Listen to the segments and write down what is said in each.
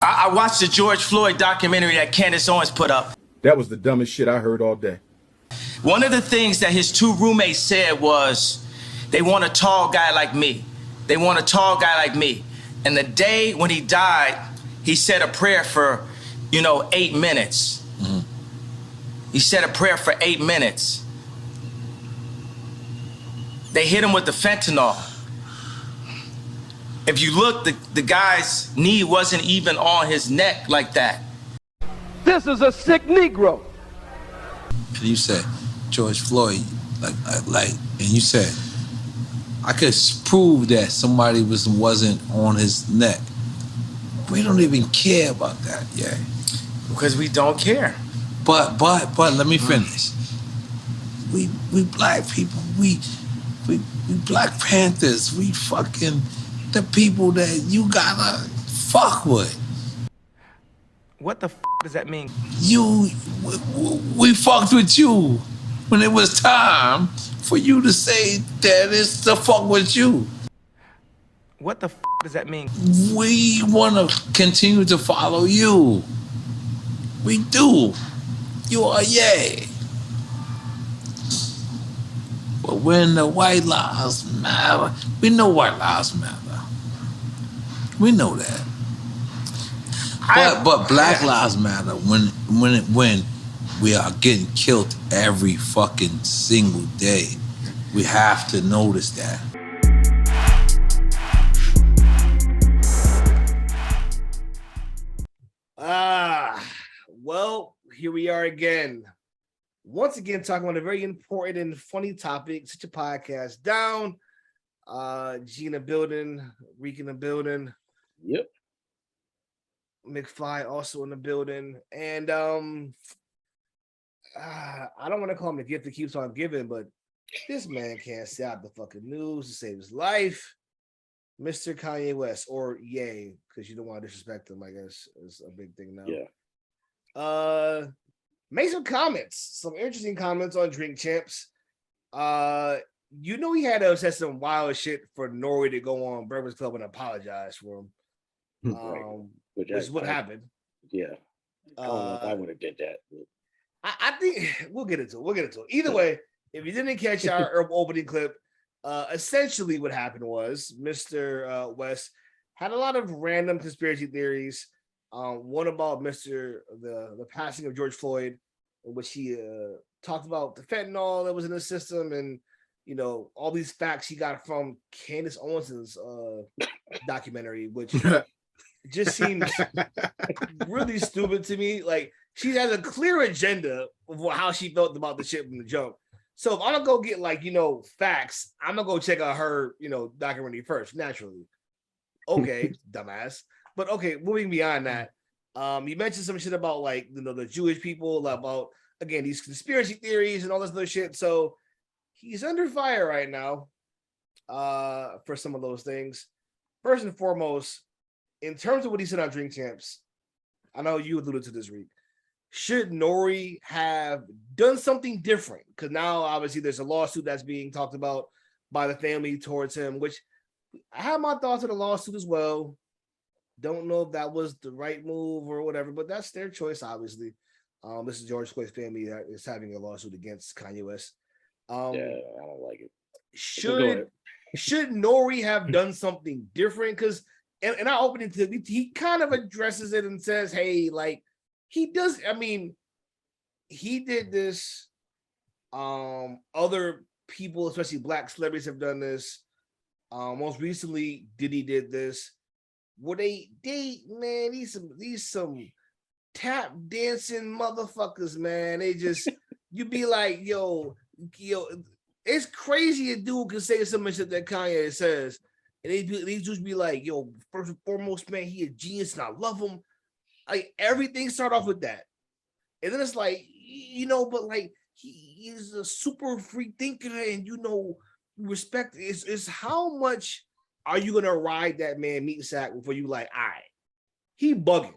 I watched the George Floyd documentary that Candace Owens put up. That was the dumbest shit I heard all day. One of the things that his two roommates said was, they want a tall guy like me. They want a tall guy like me. And the day when he died, he said a prayer for, 8 minutes. Mm-hmm. He said a prayer for 8 minutes. They hit him with the fentanyl. If you look, the guy's knee wasn't even on his neck like that. This is a sick Negro. And you said, George Floyd, and you said, I could prove that somebody wasn't on his neck. We don't even care about that, yeah. Because we don't care. But let me finish. We black people, we Black Panthers, we fucking the people that you gotta fuck with. What the does that mean? We fucked with you when it was time for you to say that it's the fuck with you. What the does that mean? We want to continue to follow you. We do. You are yay. But when the white lives matter, we know white lives matter. We know that. But Black Lives Matter when we are getting killed every fucking single day. We have to notice that. Well, here we are again. Once again, talking about a very important and funny topic. Such a podcast down. G in the building, Reek in the building. Yep. McFly also in the building. And I don't want to call him the gift that keeps on giving, but this man can't stay out the fucking news to save his life. Mr. Kanye West, or Ye, because you don't want to disrespect him, I guess, is a big thing now. Yeah. Made some comments, some interesting comments on Drink Champs. He had to said some wild shit for Nori to go on Breakfast Club and apologize for him. Right. Which is what happened. Yeah. I don't know if I would have did that. I think we'll get into it. Either way, if you didn't catch our opening clip, essentially what happened was Mr. West had a lot of random conspiracy theories. One about the passing of George Floyd, in which he talked about the fentanyl that was in the system, and all these facts he got from Candace Owens' documentary, which just seems really stupid to me. Like, she has a clear agenda of how she felt about the shit from the jump. So if I don't go get facts, I'm gonna go check out her documentary first, naturally. Okay, dumbass. But okay, moving beyond that, you mentioned some shit about the Jewish people, about again these conspiracy theories and all this other shit. So he's under fire right now for some of those things. First and foremost, in terms of what he said on Drink Champs, I know you alluded to this, Reek. Should Nori have done something different? Because now obviously there's a lawsuit that's being talked about by the family towards him, which I have my thoughts on the lawsuit as well. Don't know if that was the right move or whatever, but that's their choice, obviously. This is George Floyd's family that is having a lawsuit against Kanye West. Yeah, I don't like it. Should Nori have done something different? Because in our opening clip, he kind of addresses it and says, hey, he does. I mean, he did this. Other people, especially Black celebrities, have done this. Most recently, Diddy did this. Where these some tap dancing motherfuckers, man. They just you be like, yo, it's crazy a dude can say some shit that Kanye says, and they just be like, yo, first and foremost, man, he a genius and I love him. Like, everything start off with that, and then it's like, but he's a super free thinker, and respect is how much are you gonna ride that man meat sack before you all right, he bugging.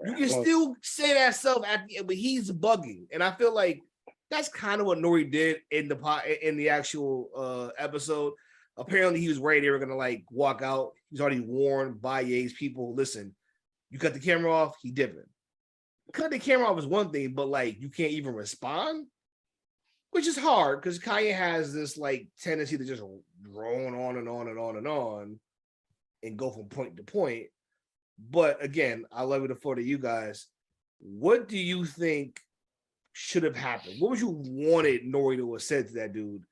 You can still say that stuff at the end, but he's bugging, and I feel like that's kind of what Nori did in the actual episode. Apparently, he was worried they were gonna walk out. He's already warned by Ye's people. Listen, You cut the camera off, he dipping. Cut the camera off is one thing, but like you can't even respond, which is hard because Kanye has this like tendency to just drone on and on and on and on and go from point to point. But again, I love it to floor to you guys. What do you think should have happened? What would you wanted Nori to have said to that dude?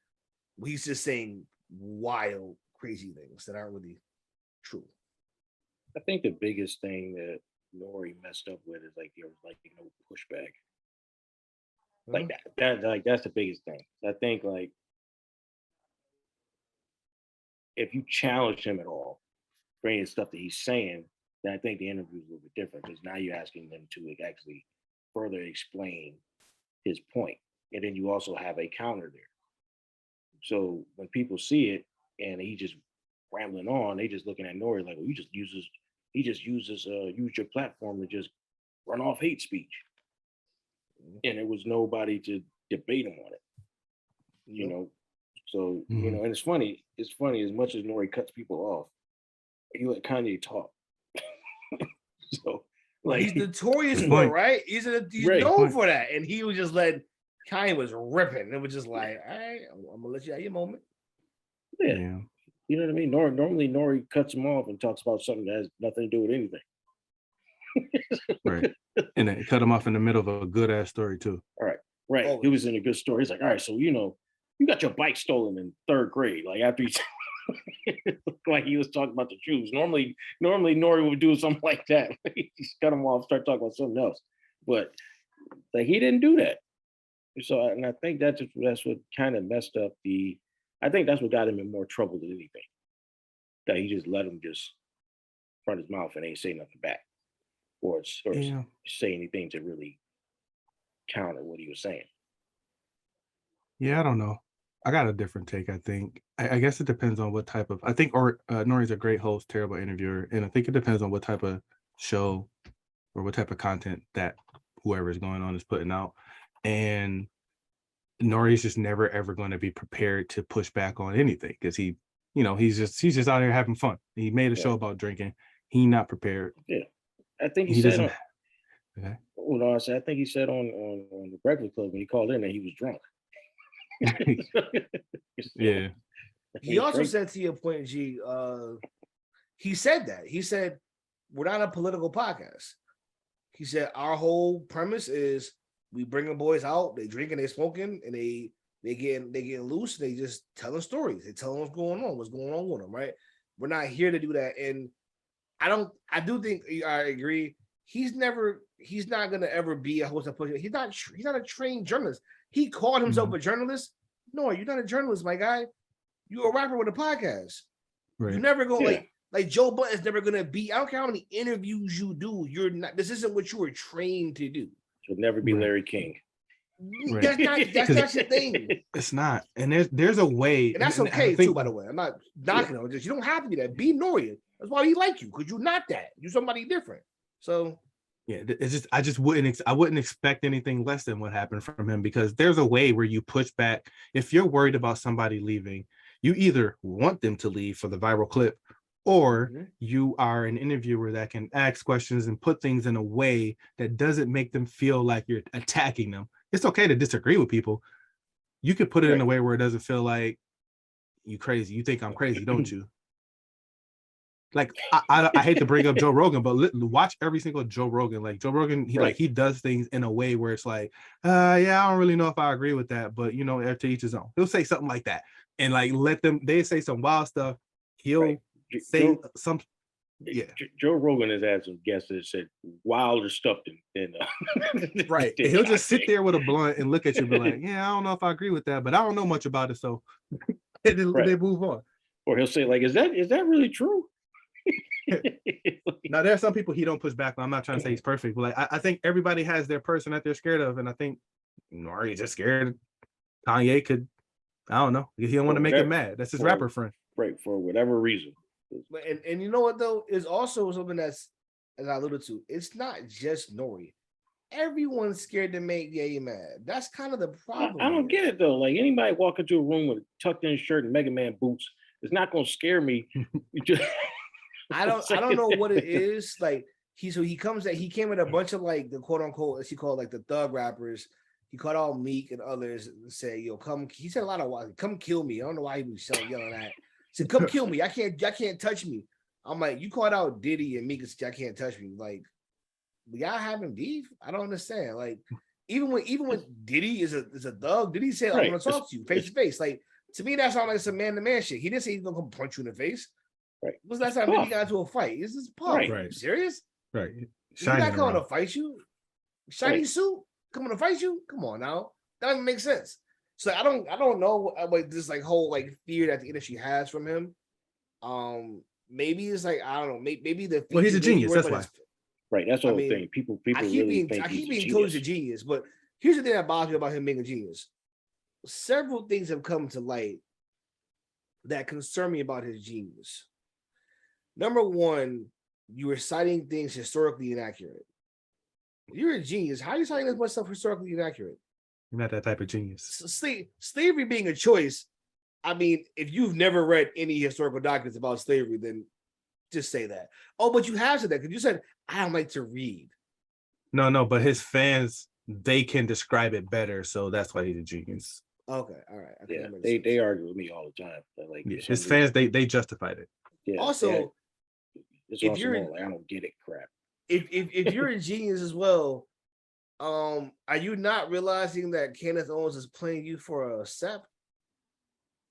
He's just saying wild, crazy things that aren't really true. I think the biggest thing that Nori messed up with is like there was like no pushback. Like that's the biggest thing. I think like if you challenge him at all for any of the stuff that he's saying, then I think the interview is a little bit different because now you're asking them to actually further explain his point. And then you also have a counter there. So when people see it and he just rambling on, they just looking at Nori like, well, he just uses use your platform to just run off hate speech. And there was nobody to debate him on it. You know, so you know, and it's funny as much as Nori cuts people off, he let Kanye talk. So like he's notorious for it, right? He's known for that. And he was just letting Kanye was ripping. It was just like, all right, I'm gonna let you have your moment. Yeah. You know what I mean? Normally Nori cuts him off and talks about something that has nothing to do with anything. Right. And then cut him off in the middle of a good ass story too. All right. Right. Always. He was in a good story. He's like, all right, so you know, you got your bike stolen in 3rd grade. Like after he like he was talking about the shoes. Normally Nori would do something like that. He just cut him off, start talking about something else. But like he didn't do that. So and I think that's what kind of messed up I think that's what got him in more trouble than anything. That he just let him just front his mouth and ain't say nothing back. Or say anything to really counter what he was saying. Yeah, I don't know. I got a different take, I think. I guess it depends on what type of I think Nori's a great host, terrible interviewer, and I think it depends on what type of show or what type of content that whoever is going on is putting out. And Nori's just never ever going to be prepared to push back on anything because he's just out here having fun. He made a show about drinking. He not prepared. Yeah. I think he said okay. Well, no, I think he said on the Breakfast Club when he called in that he was drunk. Yeah. He also said to your point, G, he said that. He said, we're not a political podcast. He said, our whole premise is we bringing boys out, they drinking, they smoking, and they getting loose, they just telling stories. They telling what's going on with them, right? We're not here to do that. And I do think I agree. He's not gonna ever be a host of push. He's not a trained journalist. He called himself a journalist. No, you're not a journalist, my guy. You're a rapper with a podcast. Right. You're never gonna like Joe Budden's never gonna be. I don't care how many interviews you do. You're not. This isn't what you were trained to do. You'll never be Larry King. Right. That's not your thing. It's not. And there's a way, and that's okay too. By the way, I'm not knocking on it. You don't have to be that. Be Norian. That's why he like you, because you're not that. You're somebody different. So yeah, it's just I wouldn't expect anything less than what happened from him, because there's a way where you push back. If you're worried about somebody leaving, you either want them to leave for the viral clip, or you are an interviewer that can ask questions and put things in a way that doesn't make them feel like you're attacking them. It's okay to disagree with people. You could put it in a way where it doesn't feel like you crazy. You think I'm crazy, don't you? Like I hate to bring up Joe Rogan, but watch every single Joe Rogan. Like Joe Rogan, he does things in a way where it's like, yeah, I don't really know if I agree with that, but you know, to each his own. He'll say something like that, and like they say some wild stuff. He'll say some. Yeah, Joe Rogan has had some guests that said wilder stuff than right. And he'll just sit there with a blunt and look at you and be like, yeah, I don't know if I agree with that, but I don't know much about it, so they move on. Or he'll say like, is that really true? Now there are some people he don't push back on. I'm not trying to say he's perfect, but like I think everybody has their person that they're scared of, and I think Nori's just scared Kanye could, I don't know, he don't want to make him mad. That's his rapper friend, right? For whatever reason. And you know what though, is also something that's, as I alluded to, it's not just Nori. Everyone's scared to make Ye mad. That's kind of the problem. I don't get it though. Like anybody walk into a room with a tucked in shirt and Mega Man boots, it's not gonna scare me. I don't know what it is. Like he came with a bunch of like the quote unquote, as he called like the thug rappers. He called out Meek and others and said, "Yo, come." He said a lot of "come kill me." I don't know why he was yelling that. He said, "Come kill me. I can't touch me." I'm like, you called out Diddy and Meek and said, "I can't touch me." Like, y'all having beef? I don't understand. Like, even when Diddy is a thug, Diddy said, "I want to talk to you face to face." Like, to me, that sounds like some man to man shit. He didn't say he's gonna come punch you in the face. Right. When's the last time Diddy got into a fight? This is Puff. Right. Are you serious? Right. He's not coming to fight you. Shiny suit coming to fight you? Come on now. That doesn't make sense. So I don't know what this like whole like fear that the industry has from him. Maybe it's like, I don't know, maybe the he's a genius. That's why. Right. That's the whole thing. People I keep really being told he's a genius, but here's the thing that bothers me about him being a genius. Several things have come to light that concern me about his genius. Number one, you were citing things historically inaccurate. You're a genius. How are you citing this much stuff historically inaccurate? You're not that type of genius. Slavery being a choice. I mean, if you've never read any historical documents about slavery, then just say that. Oh, but you have said that because you said, I don't like to read. No, but his fans, they can describe it better, so that's why he's a genius. Okay, all right. Yeah, they argue with me all the time. Like his fans, they justified it. Yeah, also, if you're like, I don't get it, crap. If you're a genius as well, are you not realizing that Candace Owens is playing you for a step?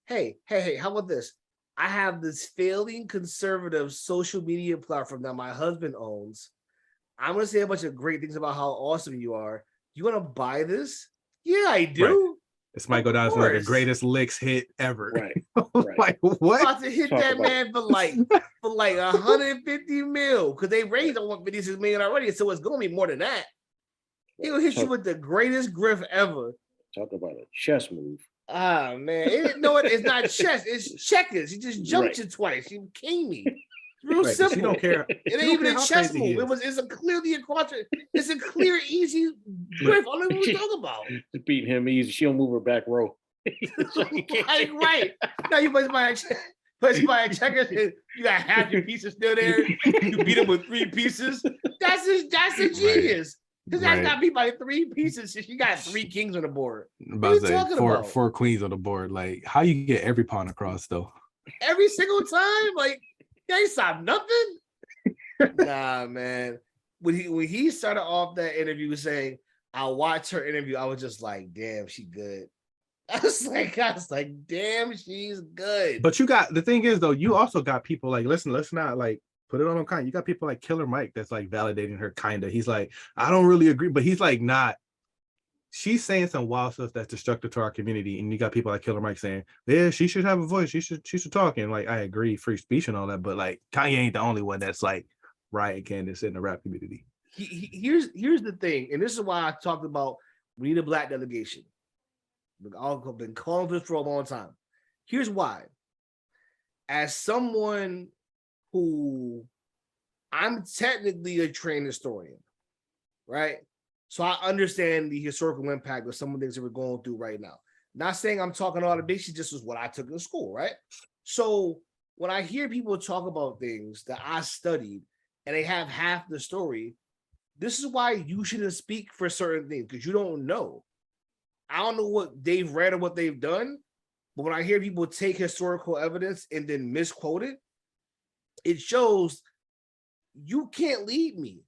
Hey, how about this? I have this failing conservative social media platform that my husband owns. I'm going to say a bunch of great things about how awesome you are. You want to buy this? Yeah, I do. Right. This might go down as one of the greatest licks hit ever. Right. Like, what? I'm about to hit that man for like 150 mil because they raised on 156 million already, so it's going to be more than that. He'll hit you with the greatest grift ever. Talk about a chess move. Ah, man. It's not chess. It's checkers. He just jumped you twice. He king me. It's real simple. You don't care. It ain't even a chess move. It's a clear, easy grift. I don't know what we're talking about. Just beating him easy. She'll move her back row. Right. Now you play by checkers. You got half your pieces still there. You beat him with 3 pieces. That's a genius. Because that's not beat by 3 pieces. She got 3 kings on the board. What are you talking about? 4 queens on the board. Like, how you get every pawn across though? Every single time? Like, they stop nothing? Nah, man. When he started off that interview saying, I'll watch her interview, I was just like, damn, she good. I was like, damn, she's good. But the thing is though, you also got people like, let's not like put it on kind. You got people like Killer Mike that's like validating her kinda. He's like, I don't really agree, but he's like not. She's saying some wild stuff that's destructive to our community, and you got people like Killer Mike saying, yeah, she should have a voice. She should talk. And like, I agree, free speech and all that, but like Kanye ain't the only one that's like riot Candace in the rap community. Here's the thing, and this is why I talked about we need a black delegation. I've been calling for this for a long time. Here's why. As someone who I'm technically a trained historian, right? So I understand the historical impact of some of the things that we're going through right now. Not saying I'm talking all the big shit, just was what I took in school, right? So when I hear people talk about things that I studied and they have half the story, this is why you shouldn't speak for certain things because you don't know. I don't know what they've read or what they've done, but when I hear people take historical evidence and then misquote it, it shows you can't lead me.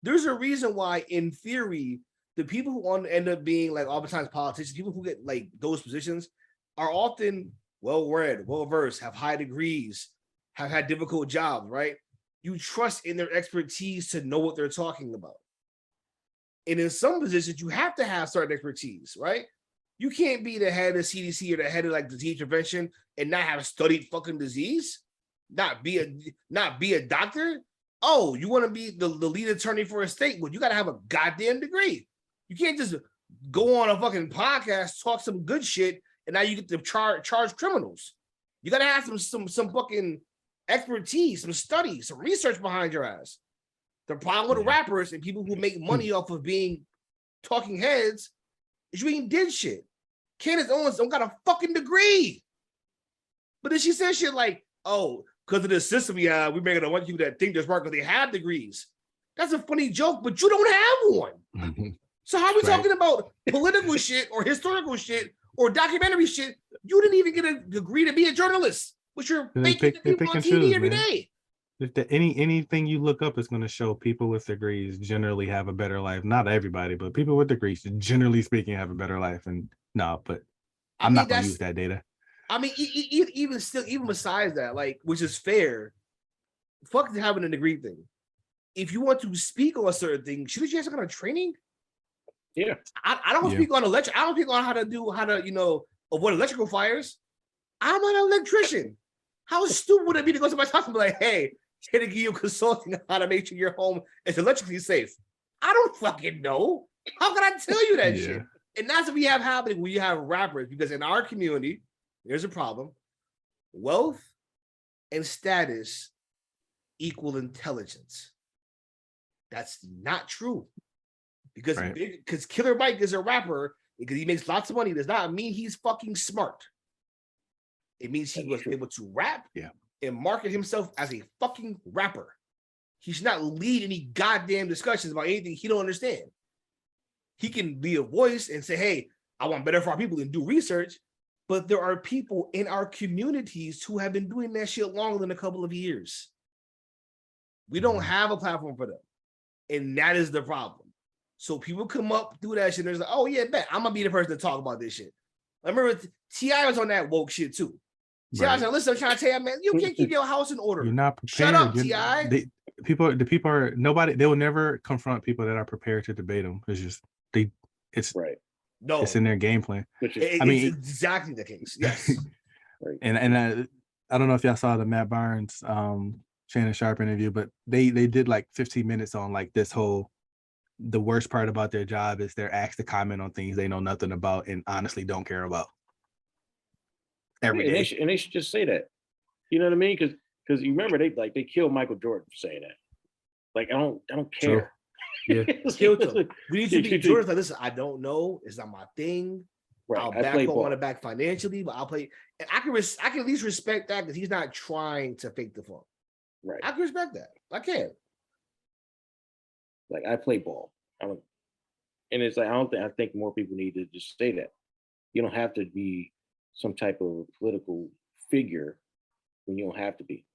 There's a reason why, in theory, the people who end up being like oftentimes politicians, people who get like those positions are often well-read, well-versed, have high degrees, have had difficult jobs, right? You trust in their expertise to know what they're talking about. And in some positions, you have to have certain expertise, right? You can't be the head of CDC or the head of like disease prevention and not have studied fucking disease, not be a doctor. Oh, you want to be the lead attorney for a state? Well, you got to have a goddamn degree. You can't just go on a fucking podcast, talk some good shit, and now you get to charge criminals. You got to have some fucking expertise, some study, some research behind your ass. The problem with rappers and people who make money off of being talking heads is you ain't did shit. Candace Owens don't got a fucking degree. But then she says shit like, oh, because of the system we have, we're making a bunch of people that think they're smart because they have degrees. That's a funny joke, but you don't have one. So how are we talking about political shit or historical shit or documentary shit? You didn't even get a degree to be a journalist, which you're faking the people on TV every day. If anything you look up is going to show people with degrees generally have a better life. Not everybody, but people with degrees, generally speaking, have a better life. And no, but I'm not going to use that data. I mean, even besides that, like, which is fair, fuck having a degree thing. If you want to speak on a certain thing, shouldn't you have some kind of training? Yeah. I don't speak on electric. I don't speak on how to avoid electrical fires. I'm an electrician. How stupid would it be to go to my house and be like, hey, can I give you consulting on how to make sure your home is electrically safe? I don't fucking know. How can I tell you that shit? And that's what we have happening when you have rappers, because in our community, there's a problem. Wealth and status equal intelligence. That's not true. Because Killer Mike is a rapper, because he makes lots of money, does not mean he's fucking smart. It means he was able to rap and market himself as a fucking rapper. He should not lead any goddamn discussions about anything he don't understand. He can be a voice and say, hey, I want better for our people and do research. But there are people in our communities who have been doing that shit longer than a couple of years. We don't have a platform for them. And that is the problem. So people come up, do that shit, and they're like, oh yeah, bet I'm gonna be the person to talk about this shit. I remember T.I. was on that woke shit too. T.I. was like, listen, I'm trying to tell you, man, you can't keep your house in order. You're not prepared. Shut up, T.I. The people are nobody. They will never confront people that are prepared to debate them. It's just it's no, it's in their game plan. I mean, it's exactly the case. Yes. And I don't know if y'all saw the Matt Barnes Shannon Sharp interview, but they did like 15 minutes on like this whole. The worst part about their job is they're asked to comment on things they know nothing about and honestly don't care about. Every day. And they should just say that. You know what I mean? Because you remember they killed Michael Jordan for saying that. Like I don't care. True. Yeah. Killed him. We need to be Jordan's like, listen, I don't know. It's not my thing. Right. I'll back don't want to back financially, but I'll play. And I can at least respect that because he's not trying to fake the funk. Right. I can respect that. I can. Like I play ball. And it's like I think more people need to just say that. You don't have to be some type of political figure when you don't have to be.